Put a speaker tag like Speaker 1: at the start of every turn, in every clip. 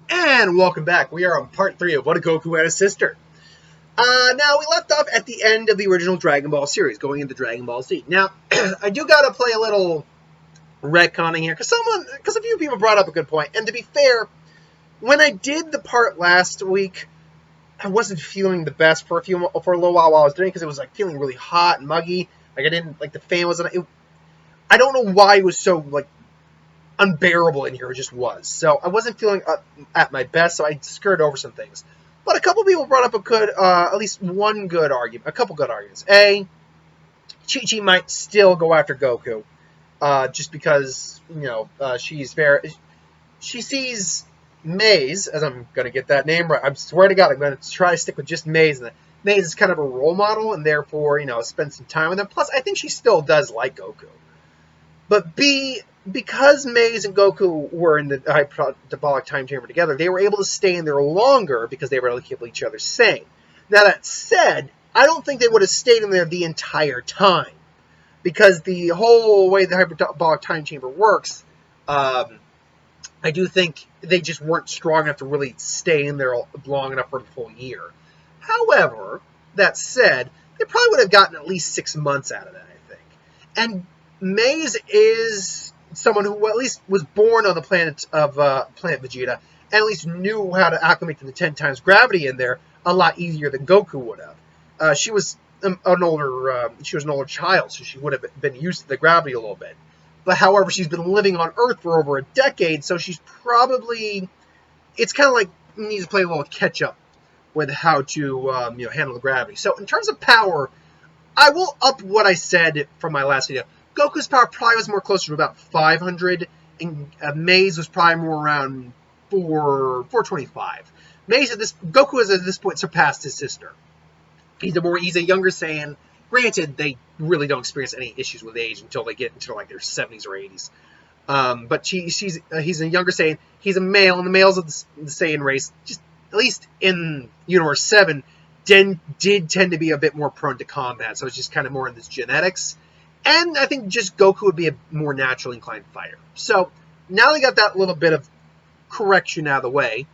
Speaker 1: And welcome back. We are on part 3 of What If Goku Had a Sister. Now, we left off at the end of the original Dragon Ball series, going into Dragon Ball Z. Now, I do gotta play a little retconning here, because a few people brought up a good point. And to be fair, when I did the part last week, I wasn't feeling the best for a little while I was doing it, because it was like feeling really hot and muggy. Like I didn't, like the fan wasn't, I don't know why it was so, like, unbearable in here. It just was. So I wasn't feeling at my best, so I skirted over some things. But a couple people brought up at least one good argument, a couple good arguments. A, Chi-Chi might still go after Goku, just because, she sees Maze, as I'm going to get that name right. I swear to God, I'm going to try to stick with just Maze. And Maze is kind of a role model, and therefore, spend some time with him. Plus, I think she still does like Goku. But B, because Maze and Goku were in the hyperbolic time chamber together, they were able to stay in there longer because they were able to keep each other sane. Now, that said, I don't think they would have stayed in there the entire time. Because the whole way the hyperbolic time chamber works, I do think they just weren't strong enough to really stay in there long enough for the full year. However, that said, they probably would have gotten at least 6 months out of that, I think. And Maze is someone who at least was born on the planet Vegeta, and at least knew how to acclimate to the 10 times gravity in there a lot easier than Goku would have. She was an older child, so she would have been used to the gravity a little bit. But however, she's been living on Earth for over a decade, so she's probably, it's kind of like needs to play a little catch up with how to handle the gravity. So in terms of power, I will up what I said from my last video. Goku's power probably was more closer to about 500, and Maze was probably more around 425. Goku has at this point surpassed his sister. He's a younger Saiyan. Granted, they really don't experience any issues with age until they get into like their 70s or 80s. But he's a younger Saiyan. He's a male, and the males of the Saiyan race, just at least in Universe 7, did tend to be a bit more prone to combat. So it's just kind of more in this genetics. And I think just Goku would be a more naturally inclined fighter. So now they got that little bit of correction out of the way.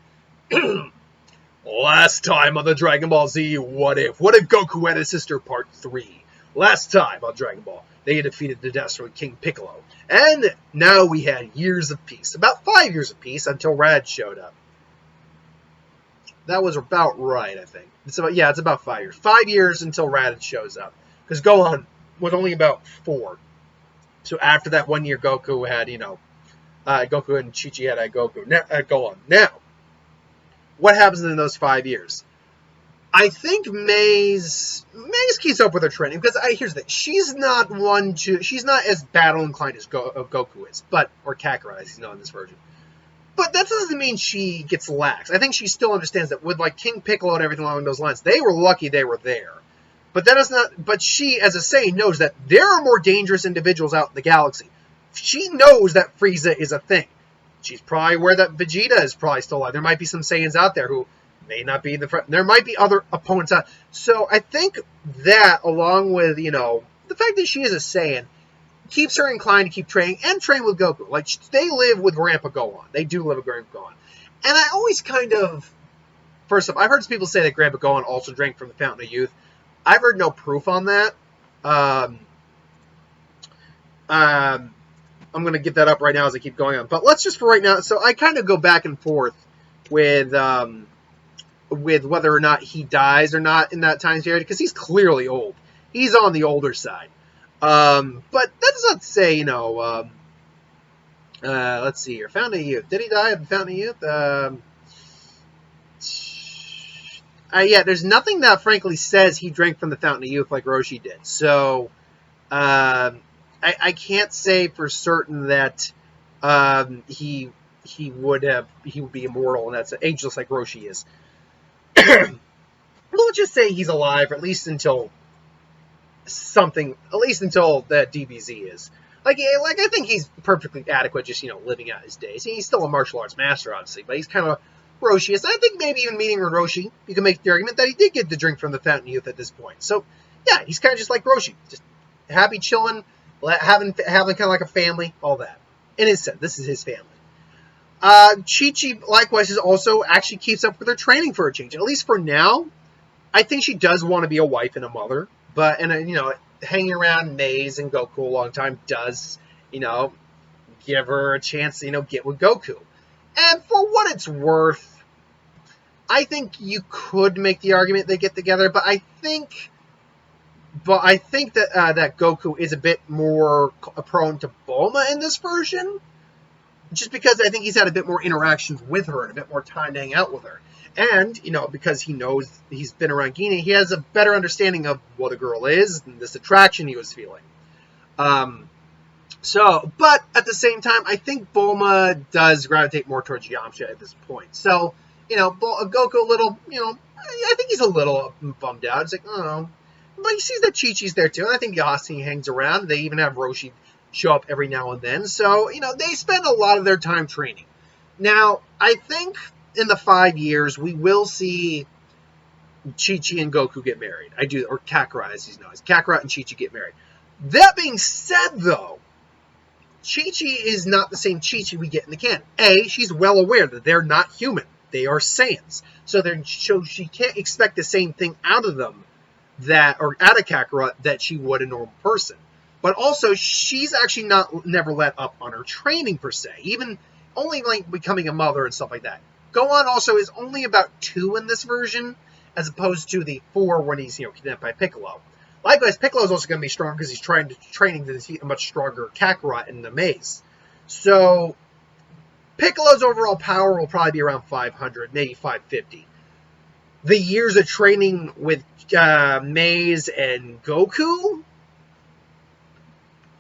Speaker 1: Last time on the Dragon Ball Z, What If Goku had a sister, part 3. Last time on Dragon Ball, they had defeated the destroyed King Piccolo. And now we had years of peace. About 5 years of peace until Raditz showed up. That was about right, I think. It's about 5 years. 5 years until Raditz shows up. Because Gohan was only about 4. So after that 1 year, Goku had, Goku and Chi-Chi had Gohan. Now, what happens in those 5 years? I think Maze keeps up with her training, because here's the thing. She's not as battle inclined as Goku is, or Kakarot, as he's known in this version. But that doesn't mean she gets lax. I think she still understands that with like King Piccolo and everything along those lines, they were lucky they were there. But that is not. But she, as a Saiyan, knows that there are more dangerous individuals out in the galaxy. She knows that Frieza is a thing. She's probably aware that Vegeta is probably still alive. There might be some Saiyans out there who may not be there might be other opponents out. So I think that, along with the fact that she is a Saiyan, keeps her inclined to keep training and train with Goku. Like, they live with Grandpa Gohan. They do live with Grandpa Gohan. And I always first off, I've heard people say that Grandpa Gohan also drank from the Fountain of Youth. I've heard no proof on that. I'm going to get that up right now as I keep going on. But let's just for right now. So I kind of go back and forth with whether or not he dies or not in that time period, because he's clearly old. He's on the older side. But that does not say, let's see here. Fountain of Youth. Did he die at the Fountain of Youth? Yeah, there's nothing that frankly says he drank from the Fountain of Youth like Roshi did. So, I can't say for certain that he would be immortal and that's ageless like Roshi is. We'll just say he's alive, at least until that DBZ is. Like I think he's perfectly adequate just, living out his days. He's still a martial arts master, obviously, but he's kind of Roshi-ish. I think maybe even meeting with Roshi, you can make the argument that he did get the drink from the Fountain of Youth at this point. So, yeah, he's kind of just like Roshi. Just happy, chilling, having kind of like a family, all that. In his sense, this is his family. Chi-Chi, likewise, is also actually keeps up with her training for a change. At least for now, I think she does want to be a wife and a mother. Hanging around Maze and Goku a long time does, give her a chance to, get with Goku. And for what it's worth, I think you could make the argument they get together, but I think that Goku is a bit more prone to Bulma in this version, just because I think he's had a bit more interactions with her and a bit more time to hang out with her. And, because he knows he's been around Gina, he has a better understanding of what a girl is and this attraction he was feeling. But at the same time, I think Bulma does gravitate more towards Yamcha at this point. So, Goku a little, I think he's a little bummed out. It's like, oh, but he sees that Chi-Chi's there too. And I think Yassi hangs around. They even have Roshi show up every now and then. So, they spend a lot of their time training. Now, I think in the 5 years, we will see Chi-Chi and Goku get married. Or Kakarot, as he's known. Kakarot and Chi-Chi get married. That being said, though, Chi-Chi is not the same Chi-Chi we get in the canon. She's well aware that they're not human. They are Saiyans. So she can't expect the same thing out of them out of Kakarot that she would a normal person. But also, she's actually never let up on her training, per se. Even only like becoming a mother and stuff like that. Gohan also is only about 2 in this version, as opposed to the 4 when he's kidnapped by Piccolo. Likewise, Piccolo is also going to be strong because he's training to defeat a much stronger Kakarot in the maze. So Piccolo's overall power will probably be around 500, maybe 550. The years of training with Maze and Goku,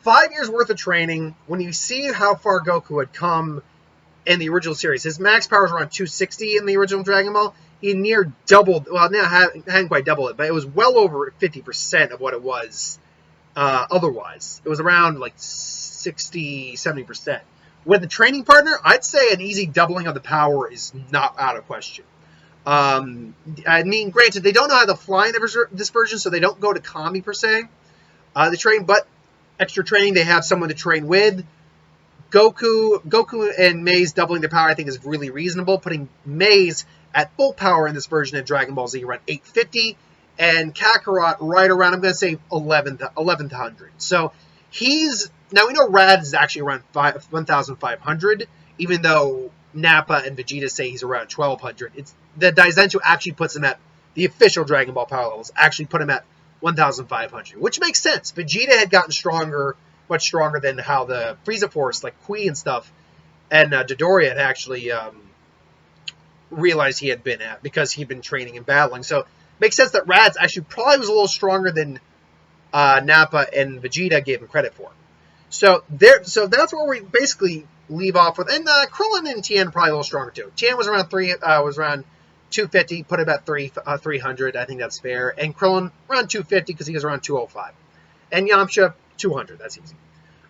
Speaker 1: 5 years worth of training. When you see how far Goku had come in the original series, his max power was around 260 in the original Dragon Ball. He near doubled, well, now hadn't quite doubled it, but it was well over 50% of what it was otherwise. It was around like 60, 70%. With a training partner, I'd say an easy doubling of the power is not out of question. Granted, they don't know how to fly in this version, so they don't go to Kami per se. But extra training, they have someone to train with. Goku and Maze doubling their power, I think, is really reasonable. Putting Maze at full power in this version of Dragon Ball Z around 850, and Kakarot right around, I'm going to say 1100. So now we know Raditz is actually around 1,500, even though Nappa and Vegeta say he's around 1,200. The Daizenshuu actually puts him at the official Dragon Ball power levels, actually put him at 1,500, which makes sense. Vegeta had gotten stronger, much stronger than how the Frieza Force, like Kui and stuff, and Dodoria had actually realized he had been at, because he'd been training and battling. So it makes sense that Raditz actually probably was a little stronger than Nappa and Vegeta gave him credit for. So that's where we basically leave off with. And Krillin and Tien probably a little stronger too. Tien was around 250, put him at 300. I think that's fair. And Krillin around 250 because he was around 205. And Yamcha 200. That's easy.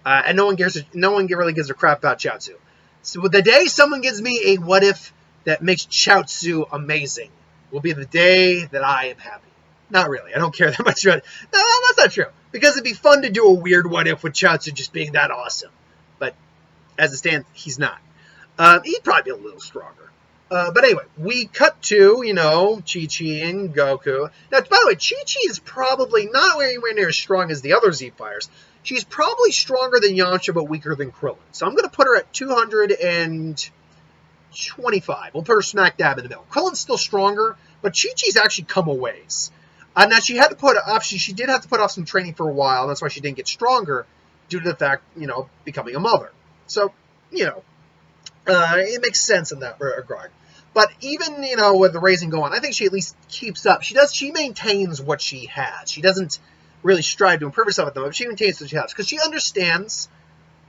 Speaker 1: And no one really gives a crap about Chaozu. So the day someone gives me a what if that makes Chaozu amazing will be the day that I am happy. Not really. I don't care that much about it. No, that's not true. Because it'd be fun to do a weird what if with Chaozu just being that awesome. But as it stands, he's not. He'd probably be a little stronger. But anyway, we cut to, Chi-Chi and Goku. Now, by the way, Chi-Chi is probably not anywhere near as strong as the other Z-Fighters. She's probably stronger than Yamcha, but weaker than Krillin. So I'm going to put her at 225. We'll put her smack dab in the middle. Krillin's still stronger, but Chi-Chi's actually come a ways. Now, she had to put off, she did have to put off some training for a while. That's why she didn't get stronger due to the fact, becoming a mother. So, it makes sense in that regard. But even, with the raising going, I think she at least keeps up. She maintains what she has. She doesn't really strive to improve herself at the moment. She maintains what she has because she understands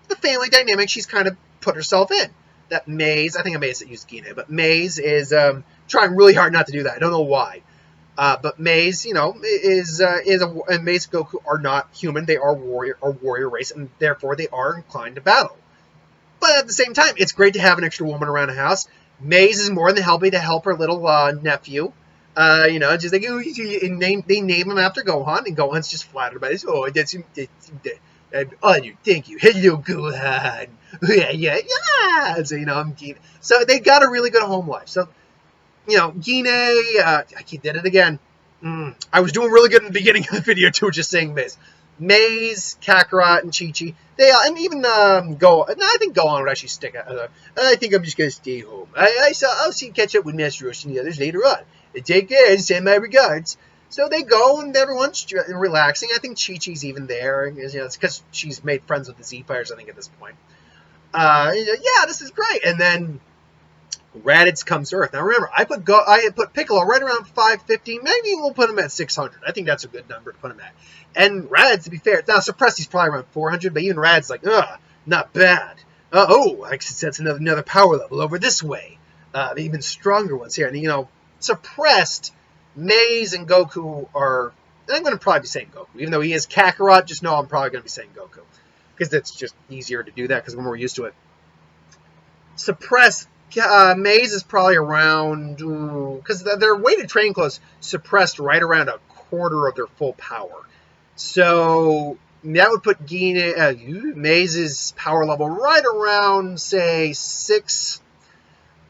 Speaker 1: the family dynamic she's kind of put herself in. That Maze, I think I may have used Gine, but Maze is trying really hard not to do that. I don't know why. But Maze, and Maze and Goku are not human. They are warrior race, and therefore they are inclined to battle. But at the same time, it's great to have an extra woman around the house. Maze is more than happy to help her little nephew. Just like they name him after Gohan, and Gohan's just flattered by this. Oh, Oh, you thank you. Hello, Gohan. Yeah. So, I'm Gine. So they got a really good home life. So, Gine, I did it again. I was doing really good in the beginning of the video, too, just saying Maze. Maze, Kakarot, and Chi-Chi. And even Go. No, I think Gohan would actually stick out. I think I'm just going to stay home. I'll catch up with Master Roshi and the others later on. Take care and send my regards. So they go, and everyone's relaxing. I think Chi-Chi's even there. It's because she's made friends with the Z-Fighters, I think, at this point. Yeah, this is great. And then Raditz comes to Earth. Now remember, I put Piccolo right around 550. Maybe we'll put him at 600. I think that's a good number to put him at. And Raditz, to be fair, now suppressed, he's probably around 400, but even Raditz like, not bad. I sense another power level over this way. Even stronger ones here. And suppressed, Maze and Goku are. And I'm going to probably be saying Goku, even though he is Kakarot. Just know I'm probably going to be saying Goku because it's just easier to do that because we're more used to it. Suppressed. Maze is probably around, because their weighted training clothes suppressed right around a quarter of their full power. So that would put Maze's power level right around, say, 6.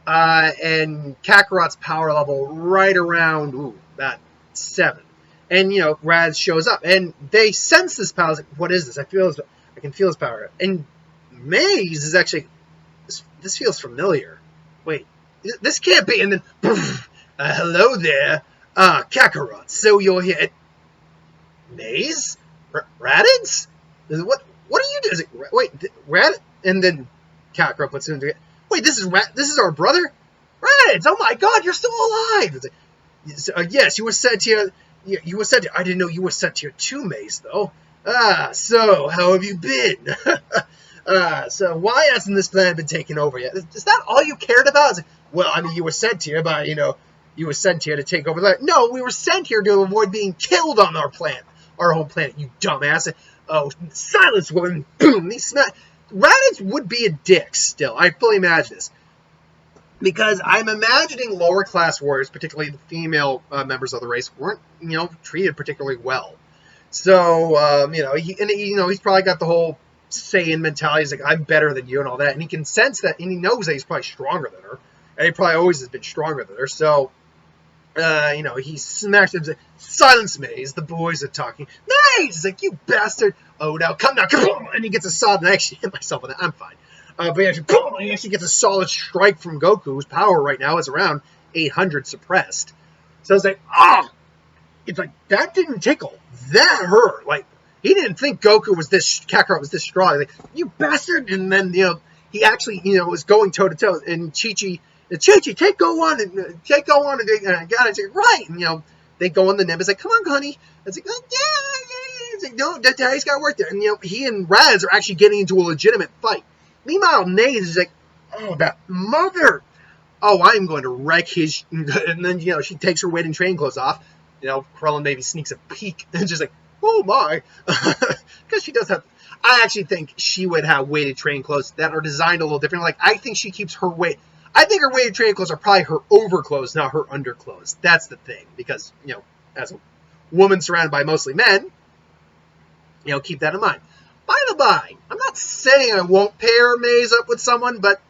Speaker 1: And Kakarot's power level right around, about 7. And, Raditz shows up. And they sense this power. Like, what is this? I can feel his power. And Maze is actually, this feels familiar. Wait, this can't be. And then, hello there, Kakarot. So you're here. Maze? Raditz? What are you doing? Wait, Raditz? And then Kakarot puts it together. Wait, this is our brother? Raditz, oh my god, you're still alive. Yes, you were sent here. You were sent here. I didn't know you were sent here to Maze, though. So, how have you been? So why hasn't this planet been taken over yet? Is that all you cared about? Well, I mean, you were sent here by, you were sent here to take over the planet. No, we were sent here to avoid being killed on our planet, our home planet, you dumbass. Oh, silence, woman. Boom. Raditz would be a dick still. I fully imagine this. Because I'm imagining lower class warriors, particularly the female members of the race, weren't, treated particularly well. So, he's probably got the whole Saiyan mentality. He's like, I'm better than you and all that. And he can sense that, and he knows that he's probably stronger than her. And he probably always has been stronger than her. So, he smacks him and says, silence, Maze. The boys are talking. Maze! He's like, you bastard. Oh, now, come now. And he gets a solid, and I actually hit myself on that. I'm fine. But he actually gets a solid strike from Goku, whose power right now is around 800 suppressed. So it's like, it's like, that didn't tickle. That hurt. Like, he didn't think Kakarot was this strong. Like, you bastard! And then, he actually, was going toe-to-toe. And Chi-Chi, take Gohan and got it. Right! And, they go on the Nimbus, like, come on, honey. It's like, oh, yeah. It's like, no, Daddy's got to work there. And, he and Raditz are actually getting into a legitimate fight. Meanwhile, Maze is like, oh, that mother. Oh, I'm going to wreck his. And then, she takes her weighted training clothes off. Krillin maybe sneaks a peek and just like, oh my. Because she does have. I actually think she would have weighted training clothes that are designed a little different. Like, I think she keeps her weight. I think her weighted training clothes are probably her overclothes, not her underclothes. That's the thing. Because, as a woman surrounded by mostly men, keep that in mind. By the by, I'm not saying I won't pair Maze up with someone, but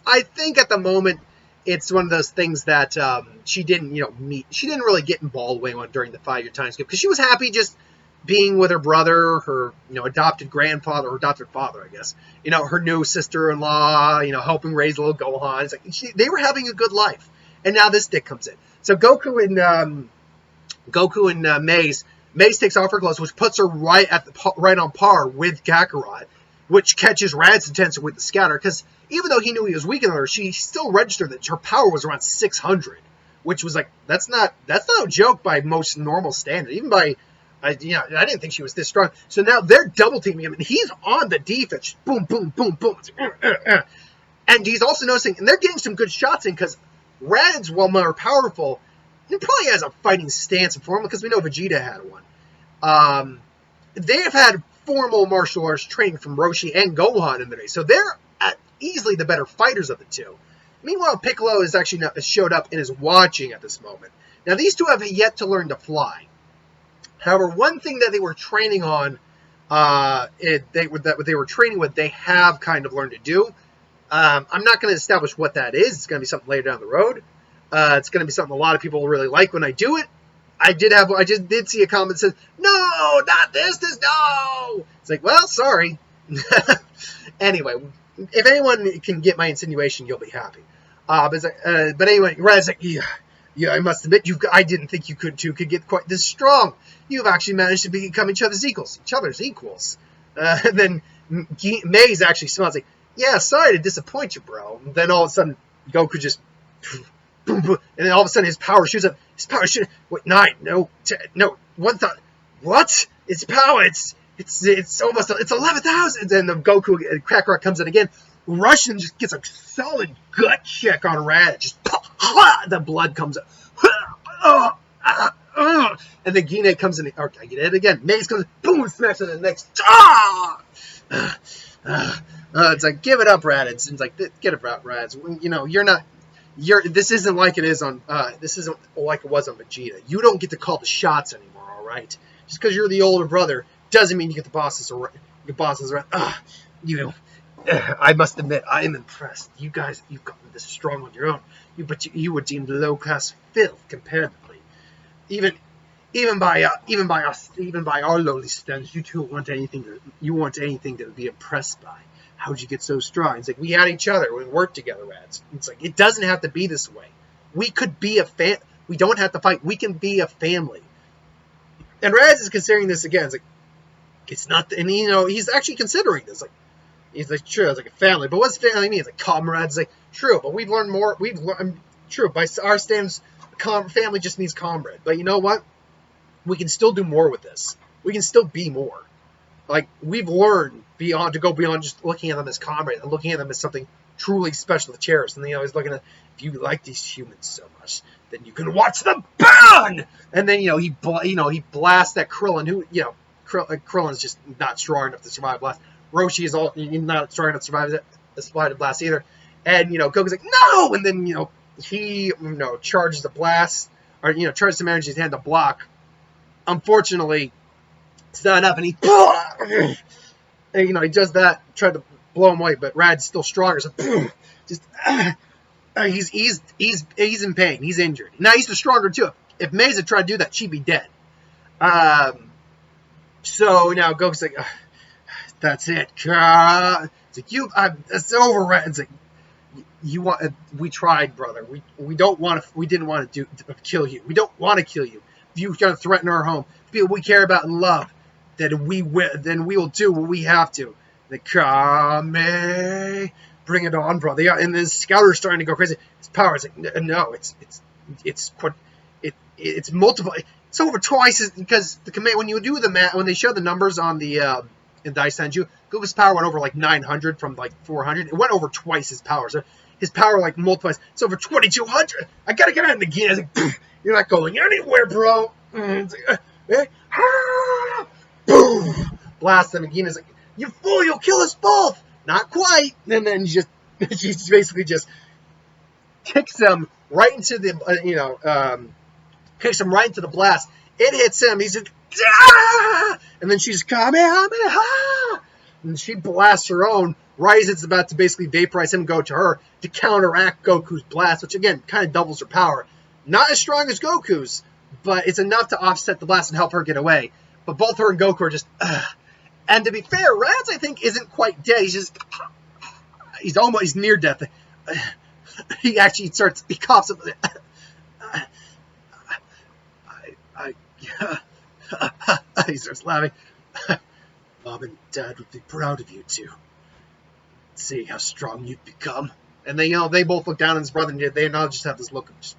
Speaker 1: I think at the moment it's one of those things that she didn't, meet. She didn't really get involved during the 5-year time skip because she was happy just being with her brother, her, adopted grandfather or adopted father, I guess. Her new sister-in-law, helping raise little Gohan. It's like they were having a good life, and now this dick comes in. So Goku and Maze. Maze takes off her clothes, which puts her right on par with Kakarot, which catches Raditz's attention with the scatter. Because even though he knew he was weaker than her, she still registered that her power was around 600, which was like that's not a joke by most normal standard. Even by I didn't think she was this strong. So now they're double teaming him, and he's on the defense. Boom, boom, boom, boom. And he's also noticing, and they're getting some good shots in because Raditz, while more powerful, he probably has a fighting stance and form because we know Vegeta had one. They have had formal martial arts training from Roshi and Gohan in the day, so they're easily the better fighters of the two. Meanwhile, Piccolo is actually showed up and is watching at this moment. Now, these two have yet to learn to fly. However, one thing that they were training on What they were training with, they have kind of learned to do. I'm not going to establish what that is. It's going to be something later down the road. It's going to be something a lot of people really like when I do it. I just did see a comment that says, no, not this, no. It's like, well, sorry. Anyway, if anyone can get my insinuation, you'll be happy. But anyway, Rad's like, yeah, I must admit, I didn't think you could get quite this strong. You've actually managed to become each other's equals. And then Maze actually smiles like, yeah, sorry to disappoint you, bro. And then all of a sudden, Goku just, boom, boom, and then all of a sudden his power shoots up. Wait, 9, no, 10, no, 1,000. What? Its power, it's almost, it's 11,000. And then the Goku Kakarot comes in again. Russian just gets a solid gut check on Raditz. Just the blood comes up. And then Gine comes in. Okay, I get it again. Maze comes in, boom, smacks it in the next. It's like, give it up, Raditz. It's like, get it up, Raditz. You know, this isn't like it is on. This isn't like it was on Vegeta. You don't get to call the shots anymore. All right, just because you're the older brother doesn't mean you get the bosses around. I must admit, I am impressed. You guys, you've gotten this strong on your own. But you were deemed low-class filth comparatively. Even by our lowly standards, you two want anything to be impressed by. How'd you get so strong? It's like, we had each other. We worked together, Rads. It's like, it doesn't have to be this way. We could be we don't have to fight. We can be a family. And Rads is considering this again. It's like, it's not, and he's actually considering this. Like, he's like, true, it's like a family. But what's family mean? It's like comrades. It's like, true, but we've learned more. True, by our standards, family just means comrade. But you know what? We can still do more with this. We can still be more. Like, we've learned to go beyond just looking at them as comrades and looking at them as something truly special to cherish. And then he's looking at, if you like these humans so much, then you can watch them burn. And then he blasts that Krillin, who Krillin's just not strong enough to survive blast. Roshi is not strong enough to survive the blast either. And Goku's like, no, and then he charges the blast, or charges some energy in his hand to block. Unfortunately, it's not enough, and he does that, tried to blow him away, but Rad's still stronger, so just he's in pain, he's injured. Now he's the stronger too. If Mesa tried to do that, she'd be dead. So now Goku's like, that's it. It's like, it's over, Rad. It's like, we tried, brother. We didn't want to kill you. We don't want to kill you. If you're going to threaten our home, people we care about and love, then we will do what we have to. The Kame, bring it on, brother. Yeah, and the Scouter's starting to go crazy. His power is like, no, it's multiple. It's over twice as, because the command, when you do the math, when they show the numbers on the in Dice Senju, Goku's power went over like 900 from like 400. It went over twice his power. So his power like multiplies. It's over 2,200. I gotta get out of the game. I was like, you're not going anywhere, bro. Boom! Blast him again. It's like, you fool! You'll kill us both. Not quite. And then she basically just kicks him right into the kicks him right into the blast. It hits him. He's like, ah! And then she's Kamehameha! And she blasts her own. Right as it's about to basically vaporize him and go to her to counteract Goku's blast, which again kind of doubles her power. Not as strong as Goku's, but it's enough to offset the blast and help her get away. But both her and Goku are just, And to be fair, Raditz, I think, isn't quite dead. He's near death. He actually he coughs up. He starts laughing. Mom and Dad would be proud of you too. Seeing how strong you've become. And they both look down at his brother, and they now just have this look of just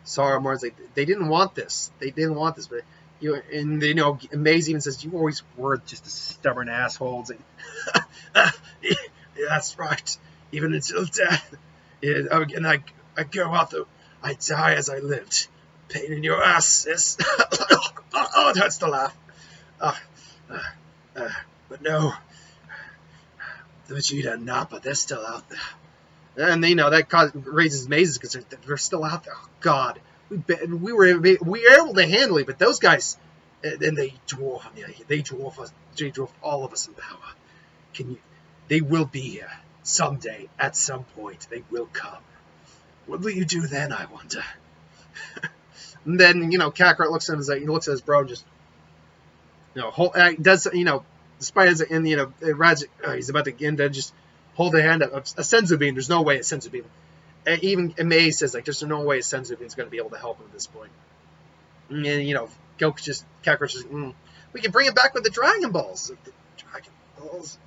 Speaker 1: sorrow. More like they didn't want this. They didn't want this, but Maze even says, "You always were just a stubborn asshole." Like, yeah, that's right. Even until death, and I go out though. I die as I lived. Pain in your ass, sis. Oh, it hurts to laugh. But no, the Vegeta and Nappa, they're still out there. And that raises Maze's concern that they're still out there. Oh God, we were able to handle it, but those guys, And they dwarf us. They dwarf all of us in power. Can you? They will be here someday. At some point, they will come. What will you do then? I wonder. And then Kakarot looks at him, he looks at his bro, and just does despite his and Raditz, he's about to get into just hold a hand up a senzu bean. There's no way a senzu bean. And even Maze says there's no way a senzu bean is going to be able to help him at this point. And Kakarot just we can bring it back with the Dragon Balls. Like, the Dragon Balls.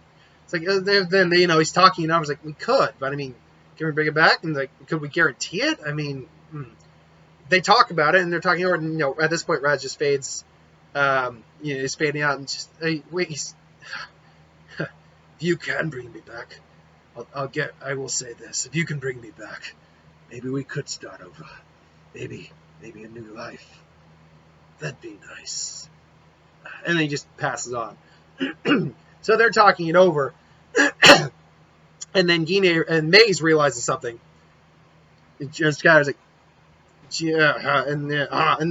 Speaker 1: It's like then he's talking, I was like, we could, but I mean, can we bring it back? And like, could we guarantee it? I mean, they talk about it and they're talking over. And, at this point, Raditz just fades. He's fading out and just wait. If you can bring me back, I will say this: if you can bring me back, maybe we could start over. Maybe a new life. That'd be nice. And then he just passes on. So they're talking it over. And then Gine and Maze realizes something. And Skylar's like, yeah, and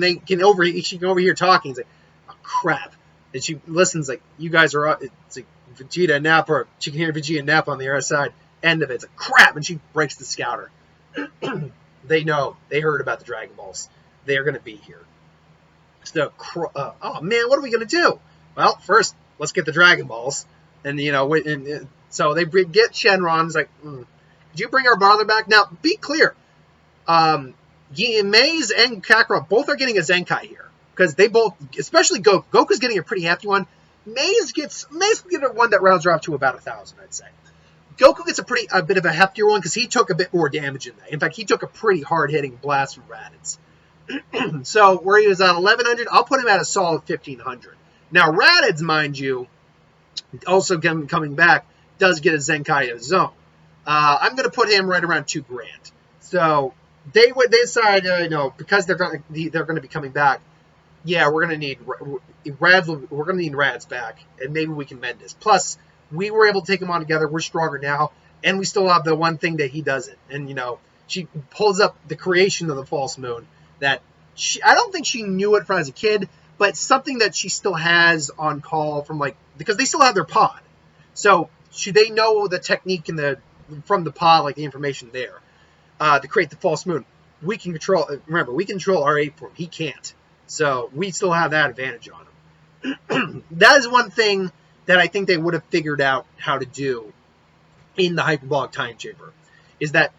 Speaker 1: they can she can overhear talking. It's like, oh, crap. And she listens like, you guys are, it's like Vegeta and Nappa, she can hear Vegeta and Nappa on the other side end of it. It's like, crap. And she breaks the scouter. They know. They heard about the Dragon Balls. They are going to be here. So, oh man, what are we going to do? Well, first, let's get the Dragon Balls. And, so they get Shenron's like, could you bring our brother back? Now, be clear. Maze and Kakarot both are getting a Zenkai here. Because they both, especially Goku. Goku's getting a pretty hefty one. Maze gets one that rounds her up to about 1,000, I'd say. Goku gets a bit of a heftier one because he took a bit more damage in that. In fact, he took a pretty hard-hitting blast from Raditz. So, where he was at 1,100, I'll put him at a solid 1,500. Now, Raditz, mind you, also coming back, does get a Zenkai of his own. I'm going to put him right around $2,000. So, they decide, because they're going to be coming back, yeah, we're going to need Raditz back, and maybe we can mend this. Plus, we were able to take him on together. We're stronger now, and we still have the one thing that he doesn't. And she pulls up the creation of the false moon that I don't think she knew it from as a kid, but something that she still has on call from because they still have their pod, so they know the technique from the pod, like the information there to create the false moon. We can control. Remember, we control our 8 form. He can't. So we still have that advantage on him. That is one thing that I think they would have figured out how to do in the hyperbolic time chamber. Is that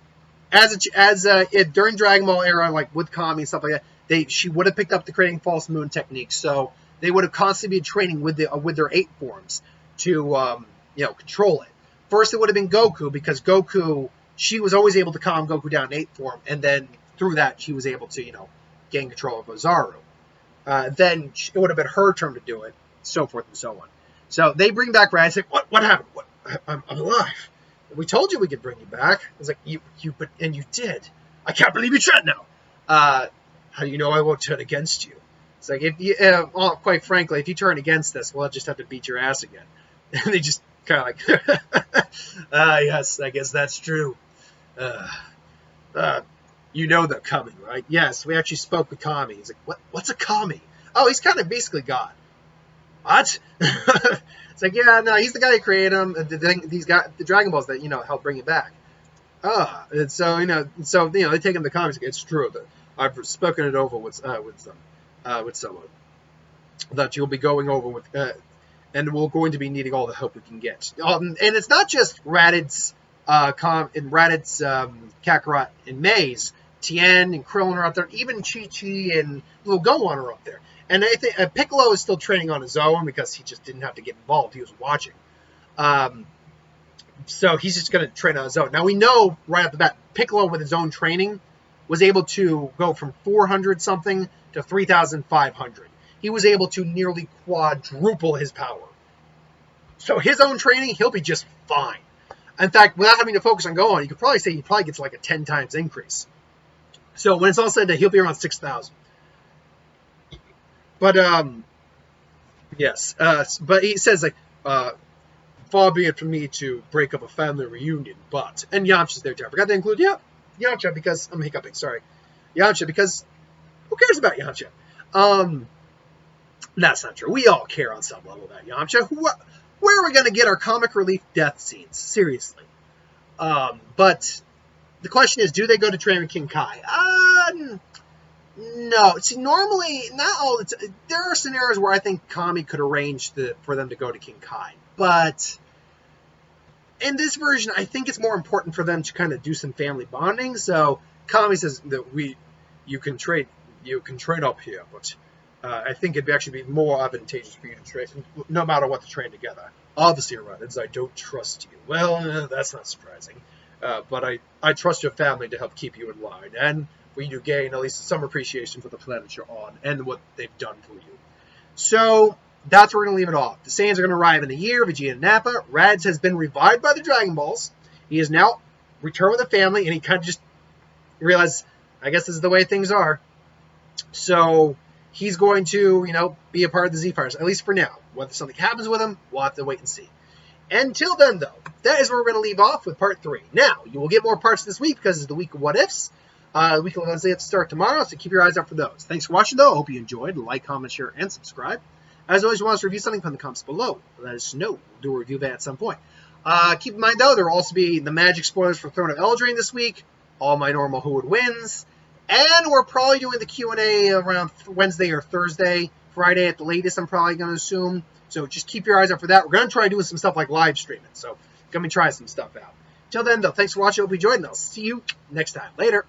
Speaker 1: during Dragon Ball era, like with Kami and stuff like that, she would have picked up the creating false moon technique. So they would have constantly been training with their 8 forms to control it. First, it would have been Goku because Goku, she was always able to calm Goku down in 8 form, and then through that she was able to gain control of Ozaru. Then it would have been her turn to do it, so forth and so on. So they bring back Raditz. Like, what happened? I'm alive. We told you we could bring you back. It's like you did. I can't believe you tried now. How do you know I won't turn against you? It's like if you, quite frankly, if you turn against us, we'll just have to beat your ass again. And they just kind of like, yes, I guess that's true. You know they're coming, right? Yes, we actually spoke with Kami. He's like, what's a Kami? Oh, he's kind of basically God. What? It's like, yeah, no, he's the guy who created them. The Dragon Balls that help bring it back. And so they take him to Kami. It's true. I've spoken it over with someone that you'll be going over with, and we're going to be needing all the help we can get. And it's not just Raditz, Kakarot, and Maze. Tien and Krillin are up there. Even Chi-Chi and Little Gohan are up there. And I think Piccolo is still training on his own because he just didn't have to get involved. He was watching. So he's just going to train on his own. Now we know right off the bat, Piccolo with his own training was able to go from 400 something to 3,500. He was able to nearly quadruple his power. So his own training, he'll be just fine. In fact, without having to focus on Gohan, you could probably say he probably gets like a 10 times increase. So when it's all said, he'll be around 6,000. But yes. But he says far be it from me to break up a family reunion, but and Yamcha's there too. I forgot to include Yamcha because I'm hiccuping. Sorry, Yamcha because who cares about Yamcha? That's not true. We all care on some level about Yamcha. Where are we going to get our comic relief death scenes? Seriously. But the question is, do they go to train with King Kai? No. See, normally, not all. There are scenarios where I think Kami could arrange for them to go to King Kai. But in this version, I think it's more important for them to kind of do some family bonding. So Kami says that you can train up here, but I think it'd actually be more advantageous for you to train, no matter what, to train together. Obviously, Raditz, I don't trust you. Well, that's not surprising. But I trust your family to help keep you in line, and for you to gain at least some appreciation for the planet you're on and what they've done for you. So that's where we're going to leave it off. The Saiyans are going to arrive in a year. Vegeta and Nappa. Raditz has been revived by the Dragon Balls. He is now returned with a family, and he kind of just realized, I guess this is the way things are. So he's going to, be a part of the Z-Fighters, at least for now. Whether something happens with him, we'll have to wait and see. Until then, though, that is where we're going to leave off with part 3. Now, you will get more parts this week because it's the week of what ifs. The week of Wednesday have to start tomorrow, so keep your eyes out for those. Thanks for watching, though. I hope you enjoyed. Like, comment, share, and subscribe. As always, if you want us to review something, put in the comments below. Let us know. We'll do a review of that at some point. Keep in mind, though, there will also be the magic spoilers for Throne of Eldraine this week. All my normal Who Would Wins. And we're probably doing the Q&A around Wednesday or Thursday. Friday at the latest, I'm probably going to assume. So just keep your eyes out for that. We're going to try doing some stuff like live streaming. So going to be trying some stuff out. Till then, though, thanks for watching. I hope you enjoyed, and I'll see you next time. Later.